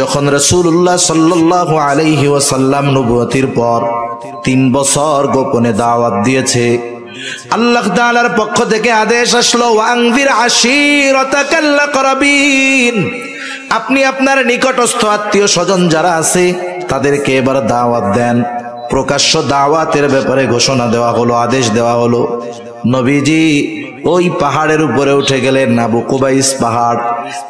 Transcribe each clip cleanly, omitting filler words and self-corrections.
যখন রাসূলুল্লাহ সাল্লাল্লাহু আলাইহি ওয়াসাল্লাম নবুয়তির পর 3 বছর গোপনে দাওয়াত দিয়েছে, আল্লাহ তাআলার পক্ষ থেকে আদেশ আসলো, ওয়ানজির আশীরাতাকাল আকরাবিন, আপনি আপনার নিকটস্থ আত্মীয় স্বজন যারা আছে তাদেরকে এবার দাওয়াত দেন। প্রকাশ্য দাওয়াতের ব্যাপারে ঘোষণা দেওয়া হলো, আদেশ দেওয়া হলো। নবীজি ওই পাহাড়ের উপরে উঠে গেলেন, আবু কুবাইস পাহাড়।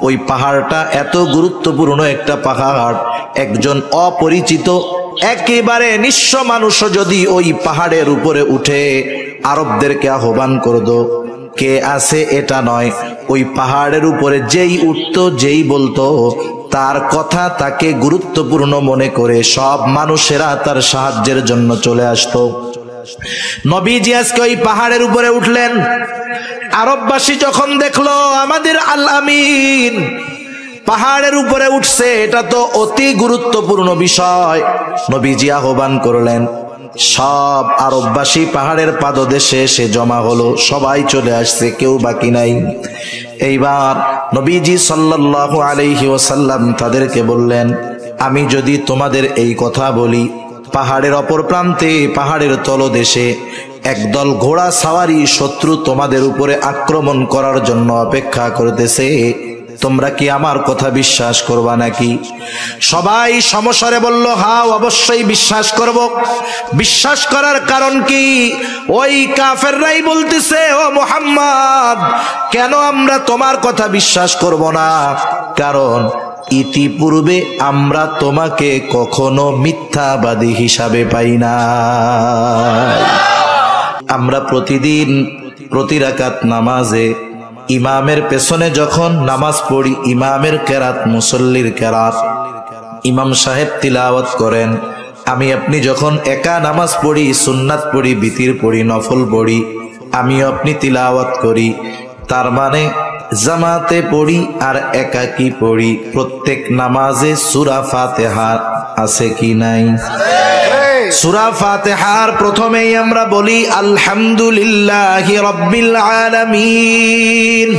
ওই পাহাড়টা এত গুরুত্বপূর্ণ একটা পাহাড়, একজন অপরিচিত একেবারে নিঃস্ব মানুষও যদি ওই পাহাড়ের উপরে উঠে আরবদেরকে আহ্বান করতো, কে আছে এটা নয়, ওই পাহাড়ের উপরে যেই উঠতো, যেই বলতো, তার কথা তাকে গুরুত্বপূর্ণ মনে করে সব মানুষেরা তার সাহায্যের জন্য চলে আসতো। নবীজি আজকে ওই পাহাড়ের উপরে উঠলেন। আরববাসী যখন দেখলো আমাদের আল আমিন পাহাড়ের উপরে উঠছে, এটা তো অতি গুরুত্বপূর্ণ বিষয়, নবীজি আহ্বান করলেন। সব আরববাসী পাহাড়ের পাদদেশে এসে জমা হলো, সবাই চলে আসছে, কেউ বাকি নাই। এইবার নবীজি সাল্লাল্লাহু আলাইহি ওয়াসাল্লাম তাদেরকে বললেন, আমি যদি তোমাদের এই কথা বলি, পাহাড়ের অপর প্রান্তে, পাহাড়ের তলদেশে একদল ঘোড়া সাওয়ারি শত্রু তোমাদের উপরে আক্রমণ করার জন্য অপেক্ষা করতেছে, তোমরা কি আমার কথা বিশ্বাস করবা নাকি? সবাই সমস্বরে বলল, হ্যাঁ অবশ্যই বিশ্বাস করব। বিশ্বাস করার কারণ কি? ওই কাফেররাই বলতেছে, ও মুহাম্মদ, কেন আমরা তোমার কথা বিশ্বাস করব না? কারণ ইতিপূর্বে আমরা তোমাকে কখনো মিথ্যাবাদী হিসাবে পাই না। আমরা প্রতিদিন প্রতি রাকাত নামাজে ইমামের পেছনে যখন নামাজ পড়ি, ইমামের কেরাত, মুসল্লির কেরাত, ইমাম সাহেব তিলাওয়াত করেন, আমি আপনি যখন একা নামাজ পড়ি, সুন্নাত পড়ি, বিতির পড়ি, নফল পড়ি, আমি আপনি তিলাওয়াত করি, তার মানে জামাতে পড়ি আর একাকি পড়ি, প্রত্যেক নামাজে সূরা ফাতিহা আছে কি নাই? সূরা ফাতিহার প্রথমেই আমরা বলি আলহামদুলিল্লাহি রাব্বিল আলামিন।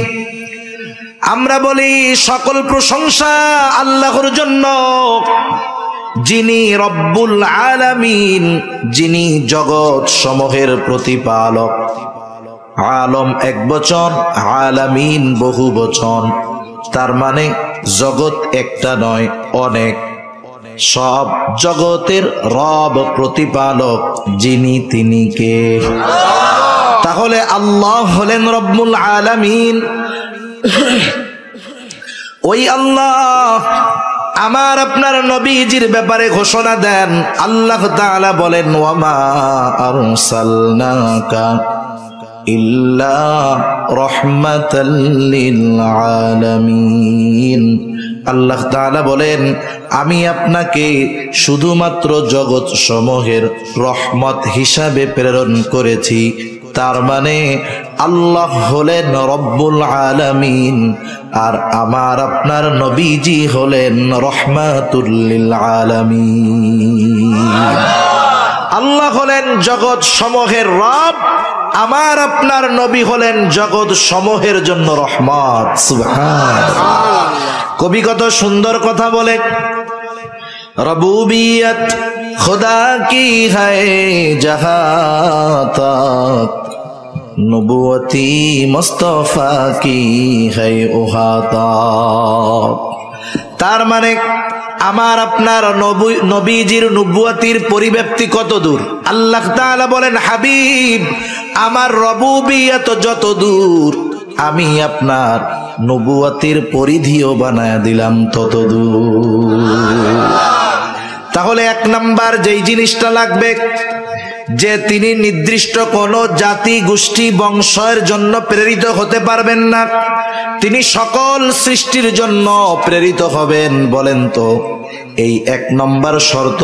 আমরা বলি সকল প্রশংসা আল্লাহর জন্য, যিনি রব্বুল আলামিন, যিনি জগৎ সমূহের প্রতিপালক। আলম এক বচন, আলামিন বহু বচন, তার মানে জগৎ একটা নয়, অনেক। সব জগতের রব, প্রতিপালক যিনি, তিনি কে? তাহলে আল্লাহ হলেন রব্বুল আলামিন। ওই আল্লাহ আমার আপনার নবীজির ব্যাপারে ঘোষণা দেন। আল্লাহ তাআলা বলেন, ওয়ামা আরসালনাকা ইল্লা রাহমাতাল লিল আলামিন। আল্লাহ তাআলা বলেন, আমি আপনাকে শুধুমাত্র জগৎ সমূহের রহমত হিসাবে প্রেরণ করেছি। তার মানে আল্লাহ হলেন রব্বুল আলামিন, আর আমার আপনার নবীজি হলেন রহমাতুল লিল আলামিন। আল্লাহ হলেন জগৎ সমূহের রব, আমার আপনার নবী হলেন জগৎ সমূহের জন্য রহমত। সুবহানাল্লাহ। কবি কত সুন্দর কথা বলে, রবুবিয়ত খুদা কি হ্যায় জাহাঁ তক, নবুয়তি মুস্তাফা কি হ্যায় ওহা তক। তার মানে আমার আপনার নবীজির নবুয়তির পরিব্যাপ্তি কত দূর। আল্লাহ তাআলা বলেন, হাবিব আমার রবুবিয়ত যত দূর, আমি আপনার নবুয়তির পরিধিও বানায় দিলাম তত দূর। তাহলে এক নাম্বার যেই জিনিসটা লাগবে, যে তিনি নির্দিষ্ট কোন জাতি, গোষ্ঠী, বংশের জন্য প্রেরিত হতে পারবেন না, তিনি সকল সৃষ্টির জন্য প্রেরিত হবেন। বলেন তো, এই এক নম্বর শর্ত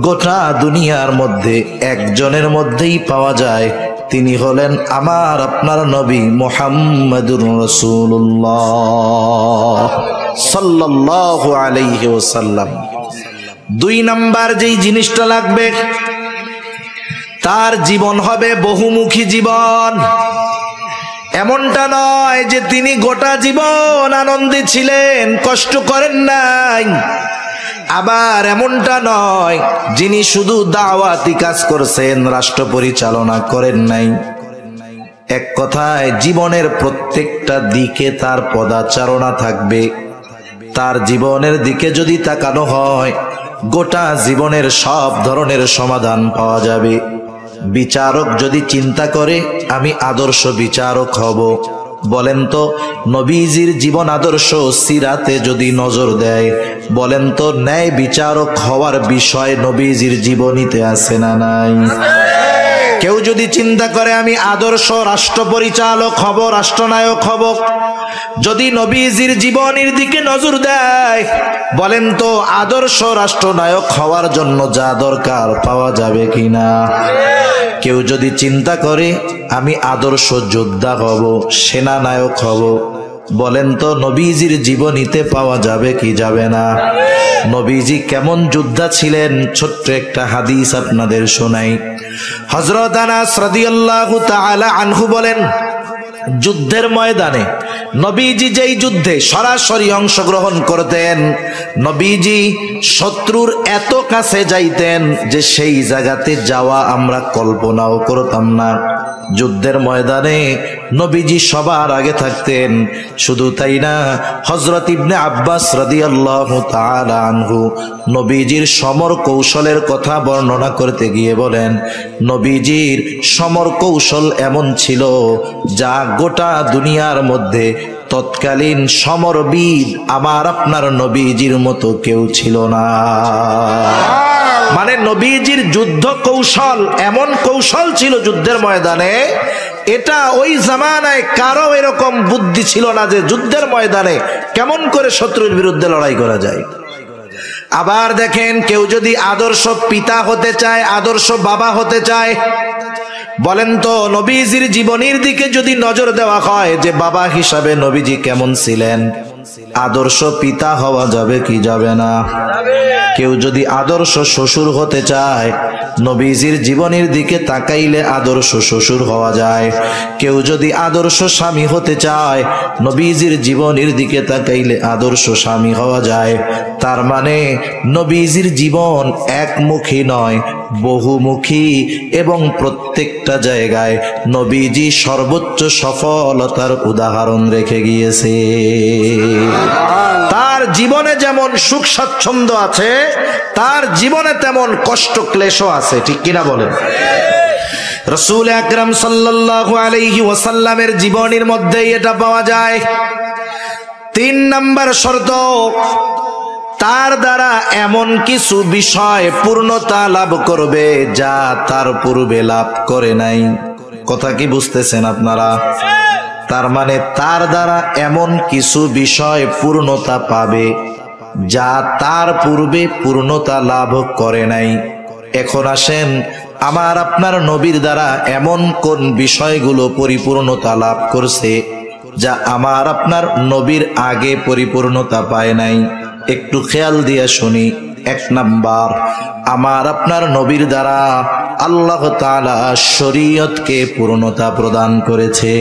গোটা দুনিয়ার মধ্যে একজনের মধ্যেই পাওয়া যায়, তিনি হলেন আমার আপনার নবী মুহাম্মাদুর রাসূলুল্লাহ সাল্লাল্লাহু আলাইহি ওয়াসাল্লাম। 2 নাম্বার যেই জিনিসটা লাগবে, তার জীবন হবে বহুমুখী জীবন। এমনটা নয় যে তিনি গোটা জীবন আনন্দে ছিলেন, কষ্ট করেন নাই। আবার এমনটা নয় যিনি শুধু দাওয়াতি কাজ করছেন, রাষ্ট্র পরিচালনা করেন নাই। এক কথায় জীবনের প্রত্যেকটা দিকে তার পদাচারণা থাকবে। তার জীবনের দিকে যদি তাকানো হয়, গোটা জীবনের সব ধরনের সমাধান পাওয়া যাবে। বিচারক যদি চিন্তা করে আমি আদর্শ বিচারক হব, বলেন তো নবীজির জীবন আদর্শ সিরাতে যদি নজর দেয়, বলেন তো ন্যায় বিচারক হওয়ার বিষয় নবীজির জীবনীতে আছে না নাই? কেউ যদি চিন্তা করে আমি আদর্শ রাষ্ট্র পরিচালক হব, রাষ্ট্রনায়ক হব, যদি নবীজির জীবনীর দিকে নজর দেয়, বলেন তো আদর্শ রাষ্ট্রনায়ক হওয়ার জন্য যা দরকার পাওয়া যাবে কিনা? কেউ যদি চিন্তা করে আমি আদর্শ যোদ্ধা হব, সেনানায়ক হব, বলেন তো নবীজির জীবনীতে পাওয়া যাবে কি যাবে না? নবীজি কেমন যোদ্ধা ছিলেন, ছোট্ট একটা হাদিস আপনাদের শোনাই। হযরত আনাস রাদিয়াল্লাহু তাআলা আনহু বলেন, যুদ্ধের ময়দানে নবীজি যেই যুদ্ধে সরাসরি অংশগ্রহণ করতেন, নবীজি শত্রুর এত কাছে যাইতেন যে সেই জায়গাতে যাওয়া আমরা কল্পনাও করতাম না। যুদ্ধের ময়দানে নবীজি সবার আগে থাকতেন। শুধু তাই না, হযরত ইবনে আব্বাস রাদিয়াল্লাহু তাআলা আনহু নবীজির সমর কৌশলের কথা বর্ণনা করতে গিয়ে বলেন, নবীজির সমর কৌশল এমন ছিল যা গোটা দুনিয়ার মধ্যে তৎকালীন সমরবিদ আমার আপনার নবীজির মতো কেউ ছিল না। মানে নবীজির যুদ্ধ কৌশল এমন কৌশল ছিল যুদ্ধের ময়দানে, এটা ওই জামানায় কারো এরকম বুদ্ধি ছিল না যে যুদ্ধের ময়দানে কেমন করে শত্রুর বিরুদ্ধে লড়াই করা যায়। আবার দেখেন, কেউ যদি আদর্শ পিতা হতে চায়, আদর্শ বাবা হতে চায়, বলেন তো নবীজির জীবনীর দিকে যদি নজর দেওয়া হয় যে বাবা হিসাবে নবীজি কেমন ছিলেন, আদর্শ পিতা হওয়া যাবে কি যাবে না? কেউ যদি আদর্শ শ্বশুর হতে চায়, নবীজির জীবনীর দিকে তাকাইলে আদর্শ শ্বশুর হওয়া যায়। কেউ যদি আদর্শ স্বামী হতে চায়, নবীজির জীবনীর দিকে তাকাইলে আদর্শ স্বামী হওয়া যায়। তার মানে নবীজির জীবন একমুখী নয়, বহুমুখী, এবং প্রত্যেকটা জায়গায় নবীজি সর্বোচ্চ সফলতার উদাহরণ রেখে গিয়েছে। তার জীবনে যেমন সুখ স্বাচ্ছন্দ্য আছে, তার জীবনে তেমন কষ্ট ক্লেশও আছে, ঠিক কিনা বলেন? রাসূল আকরাম সাল্লাল্লাহু আলাইহি ওয়াসাল্লামের জীবনীর মধ্যেই এটা পাওয়া যায়। 3 নাম্বার শর্ত, তার দ্বারা এমন কিছু বিষয় পূর্ণতা লাভ করবে যা তার পূর্বে লাভ করে নাই। কথা কি বুঝতেছেন আপনারা? তার মানে তার দ্বারা এমন কিছু বিষয় পূর্ণতা পাবে যা তার পূর্বে পূর্ণতা লাভ করে নাই। এখন আসেন, আমার আপনার নবীর দ্বারা এমন কোন বিষয়গুলো পরিপূর্ণতা লাভ করছে যা আমার আপনার নবীর আগে পরিপূর্ণতা পায় নাই? একটু খেয়াল দিয়ে শুনি। 1 নাম্বার, আমার আপনার নবীর দ্বারা আল্লাহ তাআলা শরীয়তকে পূর্ণতা প্রদান করেছে।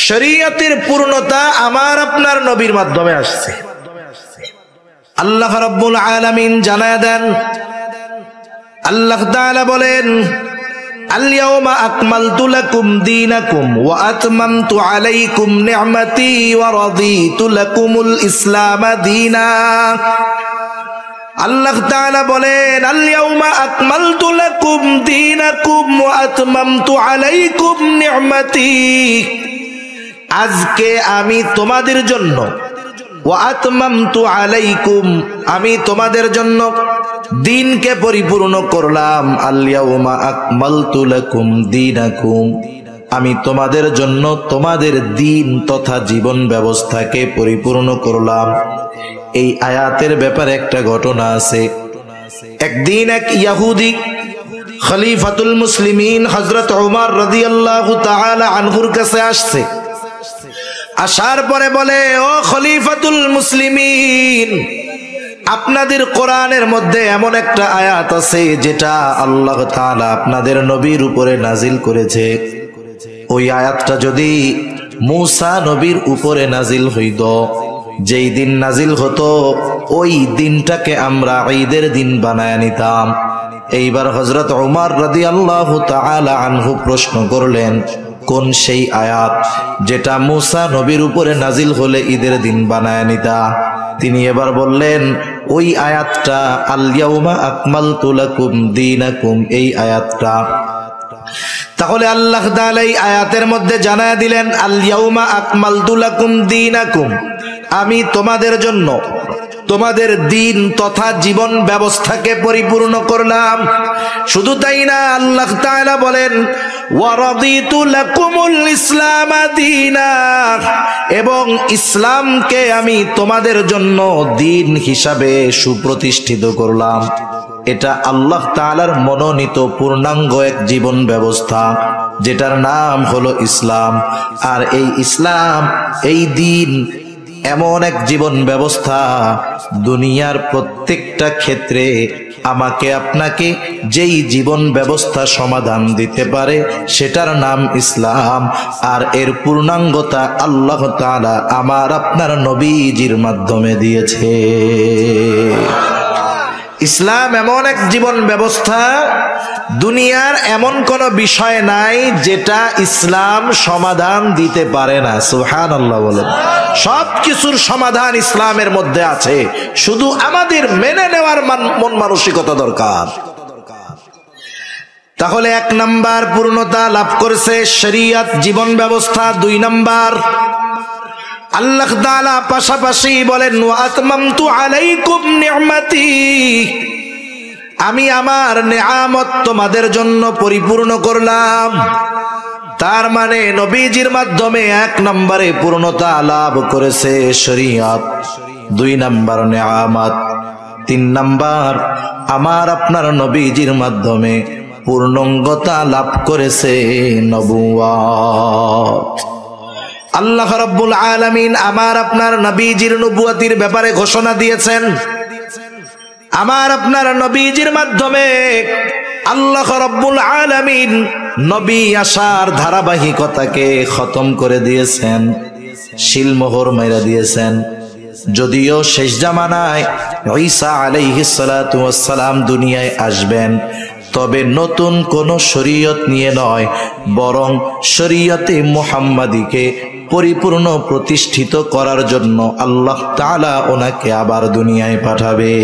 শরীয়তের পূর্ণতা আমার আপনার নবীর মাধ্যমে আসছে। আল্লাহ রাব্বুল আলামিন জানায় দেন, আল্লাহ তাআলা বলেন, আল-ইয়াওমা আকমালতু লাকুম দীনাকুম ওয়া আতমামতু আলাইকুম নি'মাতি ওয়া রাদিতু লাকুমুল ইসলাম দীনা। আল্লাহ তাআলা বলেন, আল-ইয়াওমা আকমালতু লাকুম দীনাকুম ওয়া আতমামতু আলাইকুম নি'মাতি, আজকে আমি তোমাদের জন্য, ওয়া আতমামতু আলাইকুম, আমি তোমাদের জন্য দিনকে পরিপূর্ণ করলাম। আল-ইয়াওমা আকমালতু লাকুম দীনাকুম, আমি তোমাদের জন্য তোমাদের দিন তথা জীবন ব্যবস্থাকে পরিপূর্ণ করলাম। এই আয়াতের ব্যাপারে একটা ঘটনা আছে। একদিন এক ইহুদি খলিফাতুল মুসলিমিন হযরত ওমর রাদিয়াল্লাহু তাআলা আনহুর কাছে আসছে। আসার পরে বলে, ও খলিফাতুল মুসলিমিন, আপনাদের কোরআনের মধ্যে এমন একটা আয়াত আছে যেটা আল্লাহ তাআলা আপনাদের নবীর উপরে নাজিল করেছে। ওই আয়াতটা যদি মূসা নবীর উপরে নাজিল হইতো, যেই দিন নাজিল হতো ওই দিনটাকে আমরা ঈদের দিন বানায় নিতাম। এইবার হযরত ওমর রাদিয়াল্লাহু তাআলা আনহু প্রশ্ন করলেন, কোন সেই আয়াত যেটা মুসা নবীর উপরে নাজিল হলে ঈদের দিন বানায় নিতা? তিনি এবার বললেন, ওই আয়াতটা আল ইয়াউমা আকমালতু লাকুম দীনাকুম, এই আয়াতটা। তাহলে আল্লাহ তাআলা এই আয়াতের মধ্যে জানায় দিলেন, আল ইয়াউমা আকমালতু লাকুম দীনাকুম, আমি তোমাদের জন্য তোমাদের দিন তথা জীবন ব্যবস্থাকে পরিপূর্ণ করলাম। শুধু তাই না, আল্লাহ তাআলা বলেন ওয়ারাদিতু লাকুমুল ইসলাম দীনা, এবং ইসলামকে আমি তোমাদের জন্য দিন হিসাবে সুপ্রতিষ্ঠিত করলাম। এটা আল্লাহ তাআলার মনোনীত পূর্ণাঙ্গ এক জীবন ব্যবস্থা, যেটার নাম হলো ইসলাম। আর এই ইসলাম, এই দিন এমন এক জীবন ব্যবস্থা, দুনিয়ার প্রত্যেকটা ক্ষেত্রে আমাকে আপনাকে যেই জীবন ব্যবস্থা সমাধান দিতে পারে সেটার নাম ইসলাম। আর এর পূর্ণাঙ্গতা আল্লাহ তাআলা আমার আপনার নবীজির মাধ্যমে দিয়েছে। ইসলাম এমন এক জীবন ব্যবস্থা, দুনিয়ার এমন কোন বিষয় নাই যেটা ইসলাম সমাধান দিতে পারে না। সুবহানাল্লাহ বলেন। সব কিছুর সমাধান ইসলামের মধ্যে আছে, শুধু আমাদের মেনে নেওয়ার মন মানসিকতা দরকার। তাহলে 1 নাম্বার পূর্ণতা লাভ করেছে শরীয়ত জীবন ব্যবস্থা। 2 নাম্বার আল্লাহ তাআলা পাশাপাশি বলেন ওয়া আতমামতু আলাইকুম নি'মাতি, আমি আমার নেয়ামত তোমাদের জন্য পরিপূর্ণ করলাম। তার মানে নবীজির মাধ্যমে 1 নম্বরে পূর্ণতা লাভ করেছে শরীয়ত, 2 নম্বর নেয়ামত, 3 নম্বর আমার আপনার নবীজির মাধ্যমে পূর্ণাঙ্গতা লাভ করেছে নবুয়ত। আল্লাহ রাব্বুল আলামিন আমার আপনার নবীজির নবুয়তির ব্যাপারে ঘোষণা দিয়েছেন। আমার আপনার নবীজির মাধ্যমে আল্লাহ রাব্বুল আলামিন নবী আসার ধারাবাহিকতাকে খতম করে দিয়েছেন, শিলমোহর মাইরা দিয়েছেন। যদিও শেষ জামানায় ঈসা আলাইহিস সালাতু ওয়াস সালাম দুনিয়ায় আসবেন, তবে নতুন কোন শরীয়ত নিয়ে নয়, বরং শরীয়তে মুহাম্মাদীকে পরিপূর্ণ প্রতিষ্ঠিত করার জন্য আল্লাহ তাআলা ওনাকে আবার দুনিয়ায় পাঠাবে।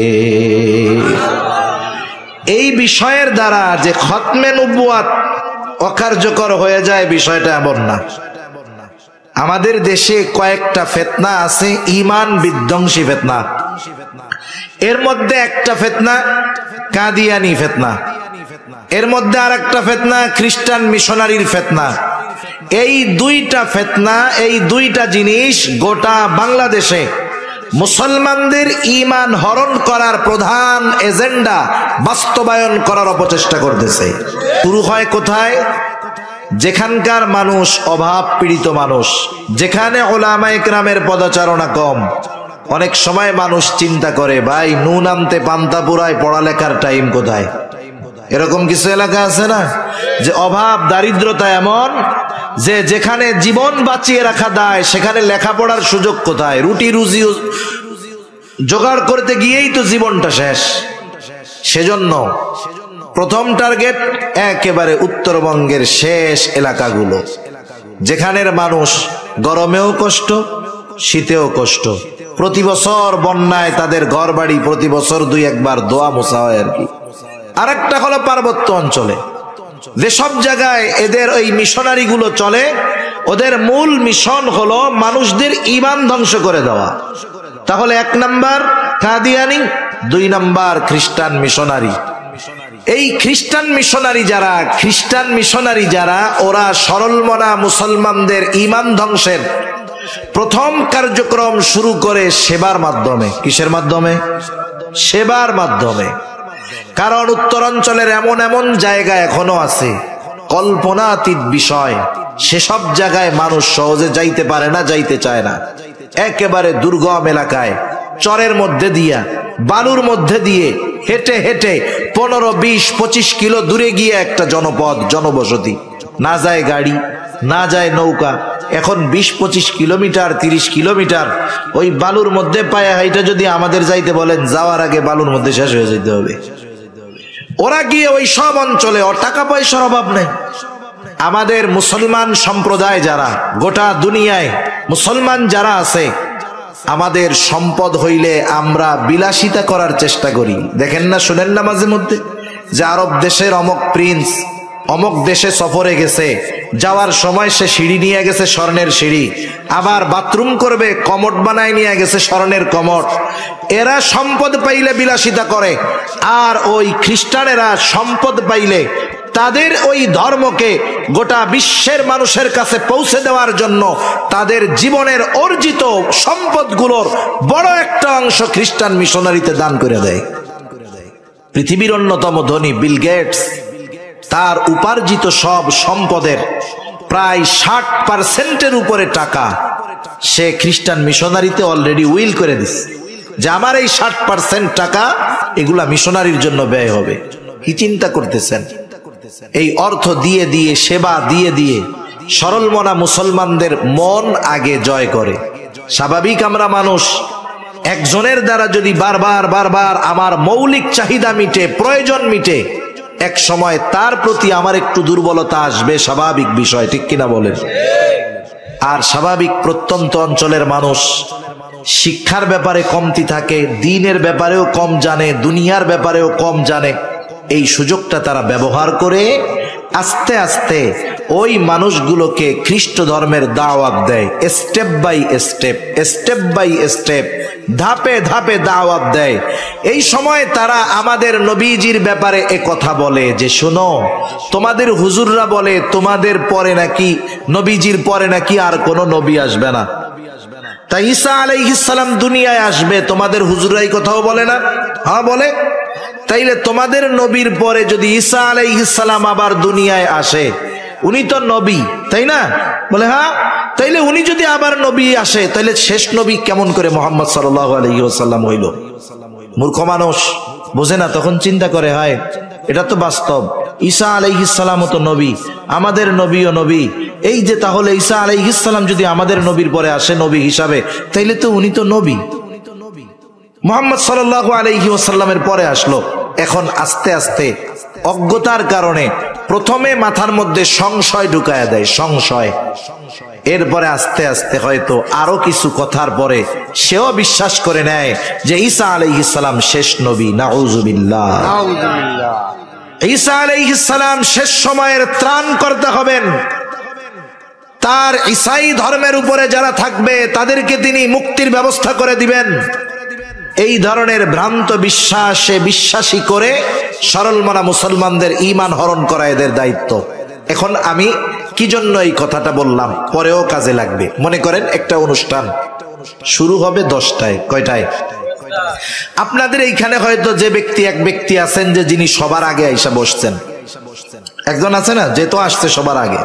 এই বিষয়ের দ্বারা যে খতমে নবুয়ত অকার্যকর হয়ে যায়, বিষয়টা এমন না। আমাদের দেশে কয়েকটা ফিতনা আছে, ঈমান বিধ্বংসী ফিতনা। এর মধ্যে একটা ফিতনা কাদিয়ানি ফিতনা, এর মধ্যে আরেকটা ফিতনা খ্রিস্টান মিশনারির ফিতনা। এই 2টা ফিতনা, এই 2টা জিনিস গোটা বাংলাদেশে মুসলমানদের ঈমান হরণ করার প্রধান এজেন্ডা বাস্তবায়ন করার অপচেষ্টা করতেছে। শুরু হয় কোথায়? যেখানকার মানুষ অভাব পীড়িত মানুষ, যেখানে উলামায়ে কেরামের পদচারণা কম। অনেক সময় মানুষ চিন্তা করে, ভাই নুন আনতে পান্তা পুরায়, পড়ালেখার টাইম কোথায়? এরকম কিছু এলাকা আছে না, যে অভাব দারিদ্রতা এমন যে যেখানে জীবন বাঁচিয়ে রাখা দায়, সেখানে লেখাপড়ার সুযোগ কোথায়? রুটি রুজি জোগাড় করতে গিয়েই তো জীবনটা শেষ। সেজন্য প্রথম টার্গেট একেবারে উত্তরবঙ্গের শেষ এলাকাগুলো, যেখানের মানুষ গরমেও কষ্ট, শীতেও কষ্ট। প্রতি বছর বন্যায় তাদের ঘর বাড়ি প্রতি বছর 2-1 বার দোয়া মোছা হয় আর কি। আরেকটা হলো পার্বত্য অঞ্চলে, যেসব জায়গায় এদের ওই মিশনারি গুলো চলে, ওদের মূল মিশন হলো মানুষদের ঈমান ধ্বংস করে দেওয়া। তাহলে 1 নাম্বার কাদিয়ানি, 2 নাম্বার খ্রিস্টান মিশনারি। এই খ্রিস্টান মিশনারি যারা ওরা সরলমনা মুসলমানদের ঈমান ধ্বংসের প্রথম কার্যক্রম শুরু করে সেবার মাধ্যমে। কিসের মাধ্যমে? সেবার মাধ্যমে। কারণ উত্তরাঞ্চলের এমন এমন জায়গা এখনো আছে কল্পনাতীত বিষয়, সেসব জায়গায় মানুষ সহজে যাইতে পারে না, যাইতে চায় না। একেবারে দুর্গম এলাকায় চরের মধ্যে দিয়া, বালুর মধ্যে দিয়ে হেঁটে হেঁটে 15, 20, 25 কিলো দূরে গিয়ে একটা জনপদ, জনবসতি। না যায় গাড়ি, না যায় নৌকা। এখন 20-25 কিলোমিটার 30 কিলোমিটার ওই বালুর মধ্যে পায়ে হাইটা যদি আমাদের যাইতে বলেন, যাওয়ার আগে বালুর মধ্যে শেষ হয়ে যেতে হবে। ওরা গিয়ে ওই সব অঞ্চলে, ওর টাকা পয়সার অভাব নেই। আমাদের মুসলমান সম্প্রদায় যারা, গোটা দুনিয়ায় মুসলমান যারা আছে, আমাদের সম্পদ হইলে আমরা বিলাসিতা করার চেষ্টা করি। দেখেন না, শুনেন না মাঝে মধ্যে যে আরব দেশের অমক প্রিন্স অমক দেশে সফরে গেছে, যাওয়ার সময় সে সিঁড়ি নিয়ে গেছে, স্বর্ণের সিঁড়ি, আবার বাথরুম করবে কমোড বানায় নিয়ে গেছে, স্বর্ণের কমোড। এরা সম্পদ পাইলে বিলাসিতা করে, আর ওই খ্রিস্টানেরা সম্পদ পাইলে তাদের ওই ধর্মকে গোটা বিশ্বের মানুষের কাছে পৌঁছে দেওয়ার জন্য তাদের জীবনের অর্জিত সম্পদগুলোর বড় একটা অংশ খ্রিস্টান মিশনারিতে দান করে দেয়। পৃথিবীর অন্যতম ধনী বিল গেটস, তার উপার্জিত সব সম্পদের প্রায় 60% উপরে টাকা সে খ্রিস্টান মিশনারিতে অলরেডি উইল করে দিচ্ছে, যে আমার এই 60% টাকা এগুলা মিশনারির জন্য ব্যয় হবে। কি চিন্তা করতেছেন? এই অর্থ দিয়ে দিয়ে, সেবা দিয়ে দিয়ে সরল মনা মুসলমানদের মন আগে জয় করে। স্বাভাবিক আমরা মানুষ, একজনের দ্বারা যদি বারবার বারবার আমার মৌলিক চাহিদা মিটে, প্রয়োজন মিটে, এক সময় তার প্রতি আমার একটু দুর্বলতা আসবে, স্বাভাবিক বিষয়, ঠিক কিনা বলেন? আর স্বাভাবিক প্রত্যন্ত অঞ্চলের মানুষ শিক্ষার ব্যাপারে কমতি থাকে, দ্বীনের ব্যাপারেও কম জানে, দুনিয়ার ব্যাপারেও কম জানে। এই সুযোগটা তারা ব্যবহার করে আস্তে আস্তে ওই মানুষগুলোকে খ্রিস্ট ধর্মের দাওয়াত দেয়। Step by step, step by step, ধাপে ধাপে দাওয়াত দেয়। এই সময় তারা আমাদের নবীজির ব্যাপারে এ কথা বলে যে, শোনো, তোমাদের হুজুররা বলে তোমাদের পরে নাকি, নবীজির পরে নাকি আর কোনো নবী আসবে না, তাই ঈসা আলাইহিস সালাম দুনিয়ায় আসবে, তোমাদের হুজুররাই কথাও বলে না? হ্যাঁ বলে। তাইলে তোমাদের নবীর পরে যদি ঈসা আলাইহিস সালাম আবার দুনিয়ায় আসে, উনি তো নবী, তাই না? বলে হ্যাঁ। তাইলে উনি যদি আবার নবী আসে, তাইলে শেষ নবী কেমন করে মুহাম্মদ সাল্লাল্লাহু আলাইহি ওয়াসাল্লাম হইল? মূর্খ মানুষ বোঝে না, তখন চিন্তা করে, হায় এটা তো বাস্তব, ঈসা আলাইহিস সালামও তো নবী, আমাদের নবীও নবী। এই যে তাহলে ঈসা আলাইহিস সালাম যদি আমাদের নবীর পরে আসে নবী হিসাবে, তাইলে তো উনি তো নবী। মুহাম্মদ সাল্লাল্লাহু আলাইহি ওয়াসাল্লামের পরে আসলো। এখন আস্তে আস্তে অজ্ঞতার কারণে প্রথমে মাথার মধ্যে সংশয় ঢুকায়া দেয়, সংশয়। এরপরে আস্তে আস্তে হয়তো আরো কিছু কথার পরে সেও বিশ্বাস করে নেয় যে ঈসা আলাইহিস সালাম শেষ নবী। নাউযুবিল্লাহ। ঈসা আলাইহিস সালাম শেষ সময়ের ত্রাণ করতে হবেন। তার ঈসাই ধর্মের উপরে যারা থাকবে তাদেরকে তিনি মুক্তির ব্যবস্থা করে দিবেন। এই ধরনের ভ্রান্ত বিশ্বাসে বিশ্বাসী করে সরল মনা মুসলমানদের ঈমান হরণ করা এদের দায়িত্ব। এখন আমি কি জন্য এই কথাটা বললাম, পরেও কাজে লাগবে। মনে করেন একটা অনুষ্ঠান শুরু হবে 10টায়, কয়টায়? আপনাদের এইখানে হয়তো যে ব্যক্তি, এক ব্যক্তি আছেন যে যিনি সবার আগে আইসা বসছেন, একজন আছে না যে তো আসছে সবার আগে।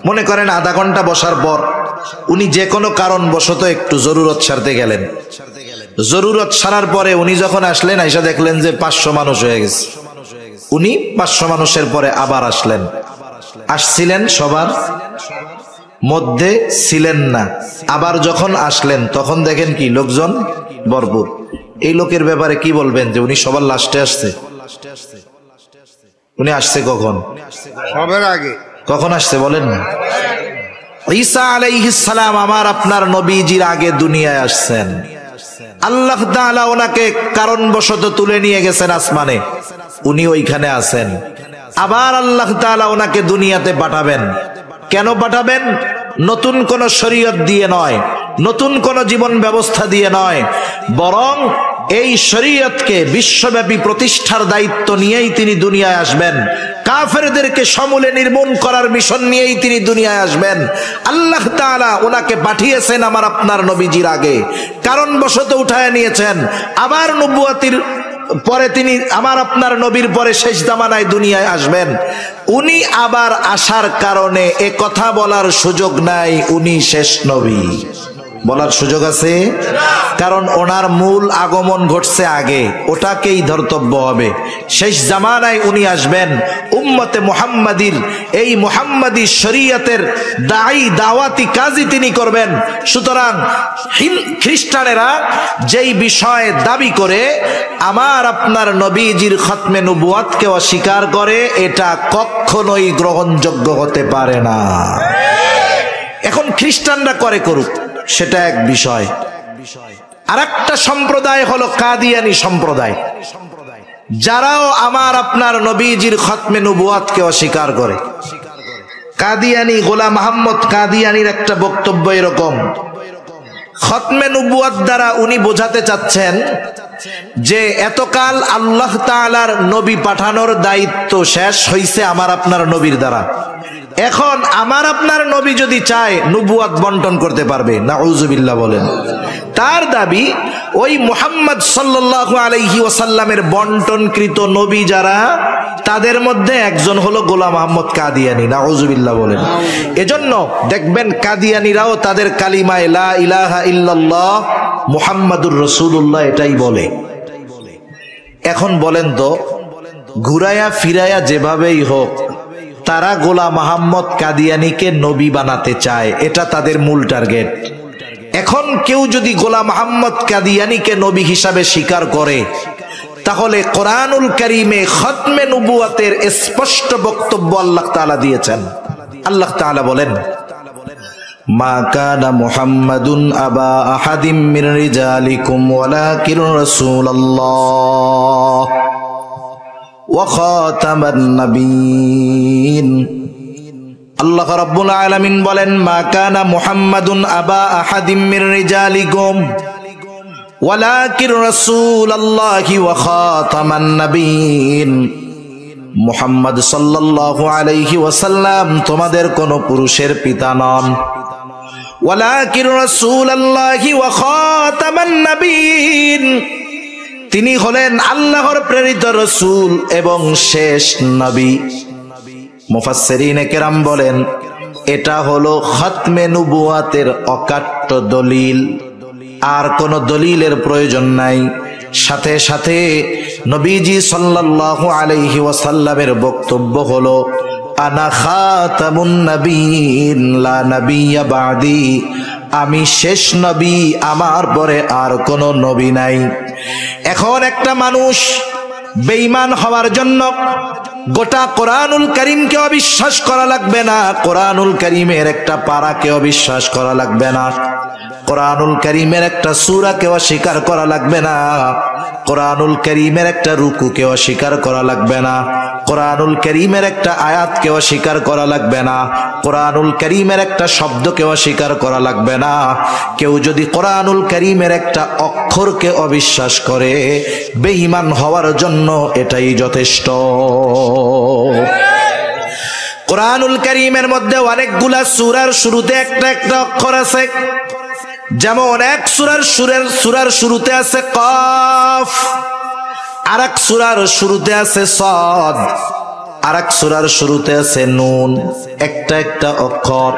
মনে করেন আধা ঘন্টা বসার পর উনি যে কোনো কারণ বশত একটু জরুরত সারতে গেলেন। জরুরত সারার পরে উনি যখন আসলেন, আইসা দেখলেন যে 500 মানুষ হয়ে গেছে। উনি 500 মানুষের পরে আবার আসলেন। আসছিলেন সবার মধ্যে ছিলেন না, আবার যখন আসলেন তখন দেখেন কি লোকজন ভরপুর। এই লোকের ব্যাপারে কি বলবেন যে উনি সবার লাস্টে আসছে? উনি আসছে কখন? সবার আগে। কখন আসছে বলেন না? ঈসা আলাইহিস সালাম আমার আপনার নবীজির আগে দুনিয়ায় আসছেন। আল্লাহ তাআলা ওনাকে কারণবশত তুলে নিয়ে গেছেন আসমানে, উনি ওইখানে আছেন। আবার আল্লাহ তাআলা ওনাকে দুনিয়াতে পাঠাবেন। কেন পাঠাবেন? নতুন কোন শরীয়ত দিয়ে নয়, নতুন কোন জীবন ব্যবস্থা দিয়ে নয়, বরং এই শরীয়তকে বিশ্বব্যাপী প্রতিষ্ঠার দায়িত্ব নিয়েই তিনি দুনিয়ায় আসবেন। কাফেরদেরকে সমূলে নির্মূল করার মিশন নিয়েই তিনি দুনিয়ায় আসবেন। আল্লাহ তাআলা ওনাকে পাঠিয়েছেন আমার আপনার নবীজির আগে, কারণবশত উঠায় নিয়েছেন। আবার নবুয়তির পরে তিনি আমার আপনার নবীর পরে শেষ জামানায় দুনিয়ায় আসবেন। উনি আবার আসার কারণে এ কথা বলার সুযোগ নাই উনি শেষ নবী। বলার সুযোগ আছে? কারণ ওনার মূল আগমন ঘটছে আগে, ওটাকেই ধর্তব্য হবে। শেষ জামানায় উনি আসবেন, উম্মতে মুহাম্মাদির এই মুহাম্মাদি শরীয়তের দাওয়াতি কাজই তিনি করবেন। সুতরাং খ্রিস্টানেরা যেই বিষয়ে দাবি করে আমার আপনার নবীজির খতমে নবুয়াতকে অস্বীকার করে, এটা কখনোই গ্রহণযোগ্য হতে পারে না। এখন খ্রিস্টানরা করে করুক, সেটা এক বিষয়। আরেকটা সম্প্রদায় হলো কাদিয়ানি সম্প্রদায়, যারাও আমার আপনার নবীজির খতমে নবুয়াতকে অস্বীকার করে। কাদিয়ানি গোলাম আহমদ কাদিয়ানির একটা বক্তব্য এরকম, খতমে নবুয়াত দ্বারা উনি বোঝাতে চাচ্ছেন যে এতকাল আল্লাহ তাআলার নবী পাঠানোর দায়িত্ব শেষ হইছে আমার আপনার নবীর দ্বারা। এখন আমার আপনার নবী যদি চায় নবুয়াত বন্টন করতে পারবে, নাউযুবিল্লাহ বলেন। তার দাবি ওই মুহাম্মদ সাল্লাল্লাহু আলাইহি ওয়াসাল্লামের বন্টনকৃত নবী যারা, তাদের মধ্যে একজন হলো গোলাম আহমদ কাদিয়ানি, নাউযুবিল্লাহ বলেন। এজন্য দেখবেন কাদিয়ানিরাও তাদের কালিমায়ে লা ইলাহা ইল্লাল্লাহ মুহাম্মাদুর রাসূলুল্লাহ এটাই বলে। এখন বলেন তো, ঘুরায়া ফিরায়া যেভাবেই হোক তারা গোলাম আহমদ কাদিয়ানিকে নবী বানাতে চায়, এটা তাদের মূল টার্গেট। এখন কেউ যদি গোলাম আহমদ কাদিয়ানিকে নবী হিসাবে স্বীকার করে, তাহলে কোরআনুল কারীমে খতমে নবুয়াতের স্পষ্ট বক্তব্য আল্লাহ তাআলা দিয়েছেন। আল্লাহ তাআলা বলেন, মা কানা মুহাম্মাদুন আবা আহাদিম মির রিজালিকুম ওয়ালাকিন রাসূলুল্লাহ ওয়া খাতামান নাবিয়্যিন। আল্লাহ রাব্বুল আলামিন বলেন, মা কানা মুহাম্মাদুন আবা আহাদিম মির রিজালিকুম ওয়ালাকিন রাসূলুল্লাহি ওয়া খাতামান নাবিয়্যিন। মুহাম্মদ সাল্লাল্লাহু আলাইহি ওয়াসাল্লাম তোমাদের কোন পুরুষের পিতা নন। ওয়ালাকিন রাসূলুল্লাহি ওয়া খাতামান নাবিয়্যিন, তিনি হলেন আল্লাহর প্রেরিত রাসূল এবং শেষ নবী। মুফাসসিরিনে কেরাম বলেন, এটা হলো খতমে নবুয়াতের অকাট্য দলিল, আর কোন দলিলের প্রয়োজন নাই। সাথে সাথে নবীজি সাল্লাল্লাহু আলাইহি ওয়াসাল্লামের বক্তব্য হলো, আনা খাতামুন নবিয়্যিন লা নাবিয়্যা বাদি, আমি শেষ নবী, আমার পরে আর কোন নবী নাই। এখন একটা মানুষ বেঈমান হওয়ার জন্য গোটা কোরআনুল কারীমকে অবিশ্বাস করা লাগবে না, কোরআনুল কারীমের একটা পারাকে অবিশ্বাস করা লাগবে না, কোরআনুল কারীমের একটা সূরাকে অস্বীকার করা লাগবে না, কোরআনুল কারীমের একটা রুকুকে অস্বীকার করা লাগবে না, কোরআনুল কারীমের একটা আয়াতকে অস্বীকার করা লাগবে না, কোরআনুল কারীমের একটা শব্দকে অস্বীকার করা লাগবে না। কেউ যদি কোরআনুল কারীমের একটা অক্ষরকে অবিশ্বাস করে, বেঈমান হওয়ার জন্য এটাই যথেষ্ট। কোরআনুল কারীমের মধ্যে অনেকগুলা সূরার শুরুতে একটা একটা অক্ষর আছে। যেমন এক সূরার শুরুতে আছে কফ, আরেক সূরার শুরুতে আছে সাদ, আরেক সূরার শুরুতে আছে নুন, একটা একটা অক্ষর।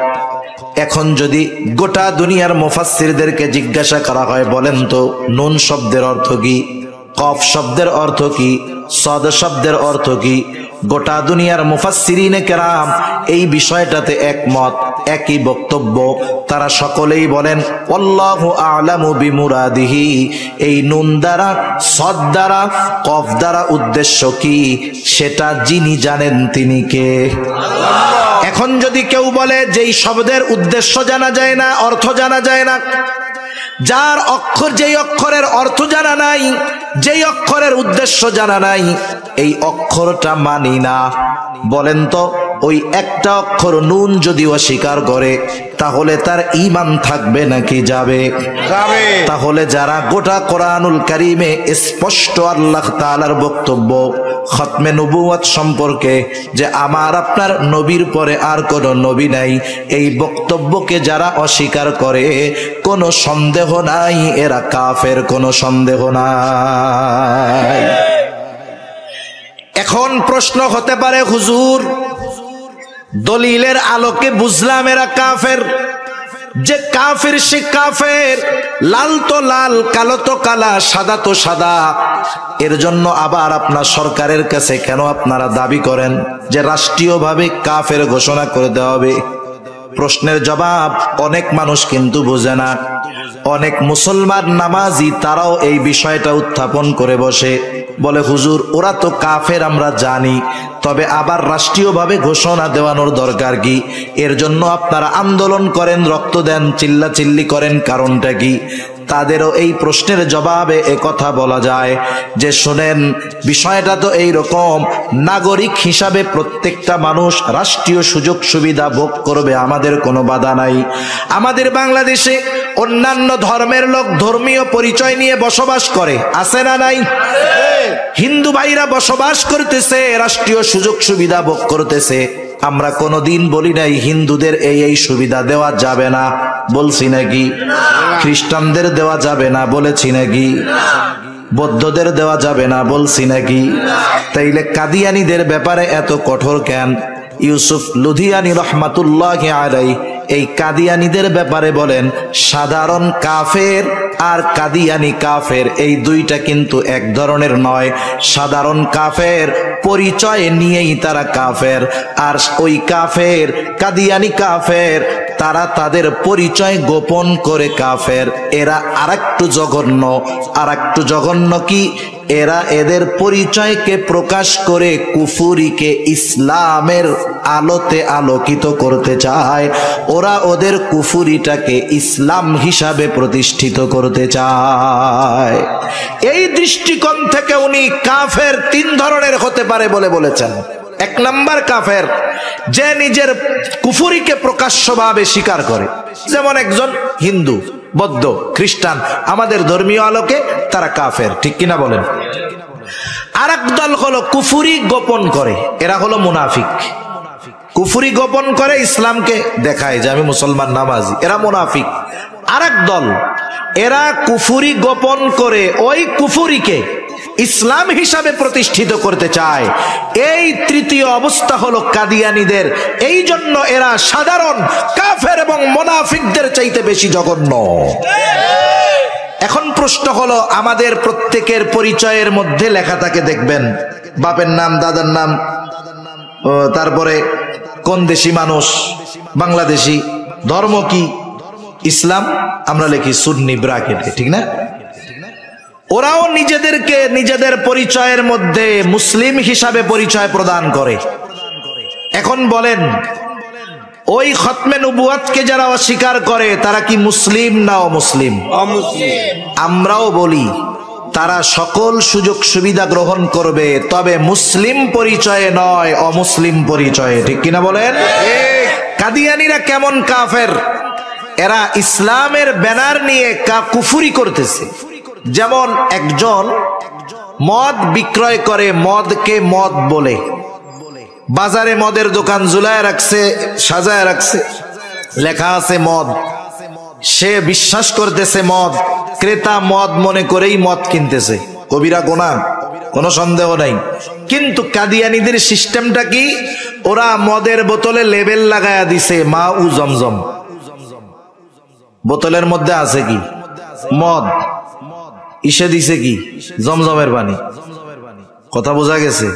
এখন যদি গোটা দুনিয়ার মুফাসসিরদেরকে জিজ্ঞাসা করা হয়, বলেন তো নুন শব্দের অর্থ কি, কফ শব্দের অর্থ কি, সাদ শব্দের অর্থ কি, গোটা দুনিয়ার মুফাসসিরিনে কেরাম এই বিষয়টাতে একমত, একই বক্তব্য। তারা সকলেই বলেন, আল্লাহু আ'লামু বিমুরাদিহি, এই নুন দ্বারা, সাদ দ্বারা, কফ দ্বারা উদ্দেশ্য কি সেটা যিনি জানেন তিনি কে? আল্লাহ। এখন যদি কেউ বলে যেই শব্দের উদ্দেশ্য জানা যায় না, অর্থ জানা যায় না, যার অক্ষর, যেই অক্ষরের অর্থ জানা নাই, যেই অক্ষরের উদ্দেশ্য জানা নাই, এই অক্ষরটা মানি না, বলেন তো ওই একটা অক্ষর নুন যদি অস্বীকার করে, তাহলে তার ঈমান থাকবে নাকি যাবে? যাবে। তাহলে যারা গোটা কোরআনুল কারীমে স্পষ্ট আল্লাহ তাআলার বক্তব্য খতমে নবুয়াত সম্পর্কে যে আমার আপনার নবীর পরে আর কোন নবী নাই, এই বক্তব্যকে যারা অস্বীকার করে, কোনো সন্দেহ নাই এরা কাফের, কোনো সন্দেহ নাই। এখন প্রশ্ন হতে পারে, হুজুর দলিলের আলোকে বুঝলাম এরা কাফের, যে কাফের সে কাফের, লাল তো লাল, কালো তো কালা, সাদা তো সাদা। এর জন্য আবার আপনার সরকারের কাছে কেন আপনারা দাবি করেন যে রাষ্ট্রীয়ভাবে কাফের ঘোষণা করে দেওয়া হবে? প্রশ্নের জবাব অনেক মানুষ কিন্তু বোঝে না। অনেক মুসলমান নামাজি তারাও এই বিষয়টা উত্থাপন করে বসে, বলে হুজুর ওরা তো কাফের আমরা জানি, তবে আবার রাষ্ট্রীয়ভাবে ঘোষণা দেওয়ানোর দরকার কি? এর জন্য আপনারা আন্দোলন করেন, রক্ত দেন, চিল্লাচিল্লি করেন, কারণটা কি? তাদেরও এই প্রশ্নের জবাবে কথা বলা যায় যে শোনেন, বিষয়টা তো এই রকম, নাগরিক হিসাবে প্রত্যেকটা মানুষ রাষ্ট্রীয় সুযোগ সুবিধা ভোগ করবে, আমাদের কোনো বাধা নাই। আমাদের বাংলাদেশে অন্যান্য ধর্মের লোক ধর্মীয় পরিচয় নিয়ে বসবাস করে, আছে না নাই? হিন্দু ভাইরা বসবাস করতেছে, রাষ্ট্রীয় সুযোগ সুবিধা ভোগ করতেছে। আমরা কোনোদিন বলি নাই হিন্দুদের এই সুবিধা দেওয়া যাবে না, বলছি নাকি? খ্রিস্টানদের দেওয়া যাবে না, বলেছি নাকি? বৌদ্ধদের দেওয়া যাবে না, বলছি নাকি? তাইলে কাদিয়ানীদের ব্যাপারে এত কঠোর কেন? ইউসুফ লুধিয়ানি রহমাতুল্লাহি আলাইহি এই কাদিয়ানীদের ব্যাপারে বলেন, সাধারণ কাফের আর কাদিয়ানি কাফের এই দুইটা কিন্তু এক ধরনের নয়। সাধারণ কাফের পরিচয় নিয়েই তারা কাফের, আর ওই কাফের কাদিয়ানি কাফের তারা তাদের পরিচয় গোপন করে কাফের। এরা আরেকটু জঘন্য। আরেকটু জঘন্য কি? এরা এদের পরিচয়কে প্রকাশ করে কুফুরিকে ইসলামের আলোতে আলোকিত করতে চায়। ওরা ওদের কুফুরিটাকে ইসলাম হিসাবে প্রতিষ্ঠিত করতে চায়। এই দৃষ্টিকোণ থেকে উনি কাফের তিন ধরনের হতে পারে বলে বলেছেন। এক নাম্বার কাফের, যে নিজের কুফুরিকে প্রকাশ্যভাবে স্বীকার করে, যেমন একজন হিন্দু, বৌদ্ধ, খ্রিস্টান, আমাদের ধর্মীয় আলোকে তারা কাফের, ঠিক কিনা বলেন? আর এক দল হলো কুফুরি গোপন করে, এরা হলো মুনাফিক। কুফুরি গোপন করে ইসলামকে দেখায় যে আমি মুসলমান নামাজি, এরা মুনাফিক। আর এক দল, এরা কুফুরি গোপন করে ওই কুফুরিকে ইসলাম হিসাবে প্রতিষ্ঠিত করতে চায়। এই তৃতীয় অবস্থা হলো কাদিয়ানীদের। এই জন্য এরা সাধারণ কাফের এবং মুনাফিকদের চাইতে বেশি জঘন্য। এখন প্রশ্ন হলো, আমাদের প্রত্যেকের পরিচয়ের মধ্যে লেখা থাকে দেখবেন, বাপের নাম, দাদার নাম, তারপরে কোন দেশি মানুষ, বাংলাদেশি, ধর্ম কি, ইসলাম, আমরা লিখি সুন্নি ব্রাকেটে, ঠিক না? ওরাও নিজেদেরকে নিজেদের পরিচয়ের মধ্যে মুসলিম হিসাবে পরিচয় প্রদান করে। এখন বলেন, ওই খতমে নবুয়াতকে যারা অস্বীকার করে তারা কি মুসলিম না অমুসলিম? আমরাও বলি তারা সকল সুযোগ সুবিধা গ্রহণ করবে, তবে মুসলিম পরিচয়ে নয়, অমুসলিম পরিচয়ে, ঠিক কিনা বলেন? কাদিয়ানীরা কেমন কাফের? এরা ইসলামের ব্যানার নিয়ে কুফুরি করতেছে। যেমন একজন মদ বিক্রয় করে, মদকে মদ বলে, বাজারে মদের দোকান ঝুলায় রাখছে, সাজায় রাখছে, লেখা আছে মদ। সে বিশ্বাস করতেছে মদ, ক্রেতা মদ মনে করেই মদ কিনতেছে, কবিরা গুনাহ, কোনো সন্দেহ নাই। কিন্তু কাদিয়ানীদের সিস্টেমটা কি? ওরা মদের বোতলে লেবেল লাগায়া দিছে মা উ জমজম। বোতলের মধ্যে আছে কি? মদ। ইসে দিছে কি? জমজমের পানি। কথা বোঝা গেছে?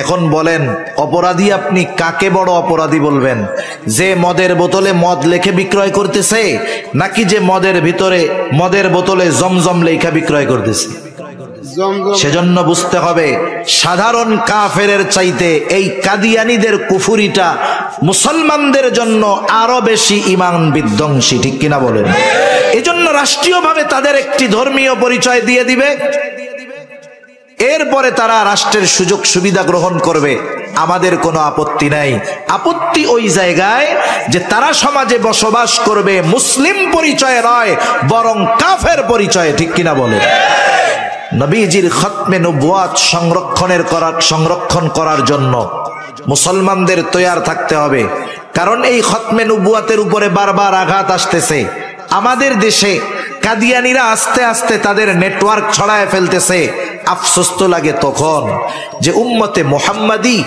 এখন বলেন, অপরাধী আপনি কাকে বড় অপরাধী বলবেন? যে মদের বোতলে মদ লেখে বিক্রয় করতেছে, নাকি যে মদের বোতলে জমজম লেখা বিক্রয় করতেছে? সেজন্য বুঝতে হবে, সাধারণ কাফেরের চাইতে এই কাদিয়ানীদের কুফুরিটা মুসলমানদের জন্য আরো বেশি ঈমান বিধ্বংসী, ঠিক কিনা বলেন? এজন্য রাষ্ট্রীয়ভাবে তাদের একটি ধর্মীয় পরিচয় দিয়ে দিবে, এরপরে তারা রাষ্ট্রের সুযোগ সুবিধা গ্রহণ করবে। আমাদের কোনো আপত্তি নাই। আপত্তি ওই জায়গায় যে তারা সমাজে বসবাস করবে মুসলিম পরিচয়ে নয়, বরং কাফের পরিচয়ে, ঠিক কিনা বলে? নবীজির খতমে নবুয়াত সংরক্ষণ করার জন্য মুসলমানদের তৈয়ার থাকতে হবে। কারণ এই খতমে নবুয়াতের উপরে বারবার আঘাত আসতেছে। আমাদের দেশে কাদিয়ানীরা আস্তে আস্তে তাদের নেটওয়ার্ক ছড়ায় ফেলতেছে, আফসোস তো লাগে তখন যে উম্মতে মুহাম্মাদি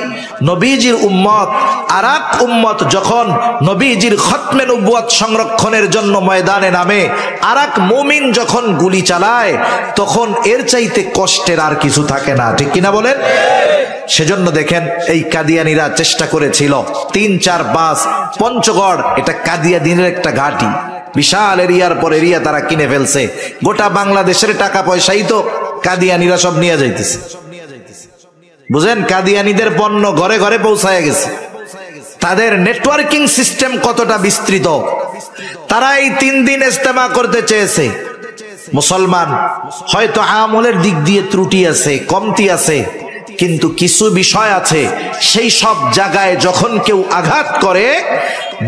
নবীজির উম্মত আরেক উম্মত যখন নবীজির খতমে নবুয়ত সংরক্ষণের জন্য ময়দানে নামে, আরেক মুমিন যখন গুলি চালায়, তখন এর চাইতে কষ্টের আর কিছু থাকে না, ঠিক কিনা বলেন? সেজন্য দেখেন এই কাদিয়ানীরা চেষ্টা করেছিল 3-4-5 পঞ্চগড়, এটা কাদিয়ানীদের একটা ঘাঁটি, বিশাল এরিয়ার পর এরিয়া তারা কিনে ফেলছে। গোটা বাংলাদেশের টাকা পয়সাই তো কাদিয়ানীরা সব নিয়ে যাইতেছে। বুঝেন, কাদিয়ানীদের পণ্য ঘরে ঘরে পৌঁছায় গেছে। তাদের নেটওয়ার্কিং সিস্টেম কতটা বিস্তৃত। তারা এই 3 দিন ইজতেমা করতে চেয়েছে। মুসলমান হয়তো আমলের দিক দিয়ে ত্রুটি আছে, কমতি আছে, কিন্তু কিছু বিষয় আছে সেই সব জায়গায় যখন কেউ আঘাত করে,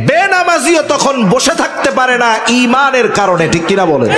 বেনামাজিও তখন বসে থাকতে পারে না ঈমানের কারণে, ঠিক কিনা বলেন?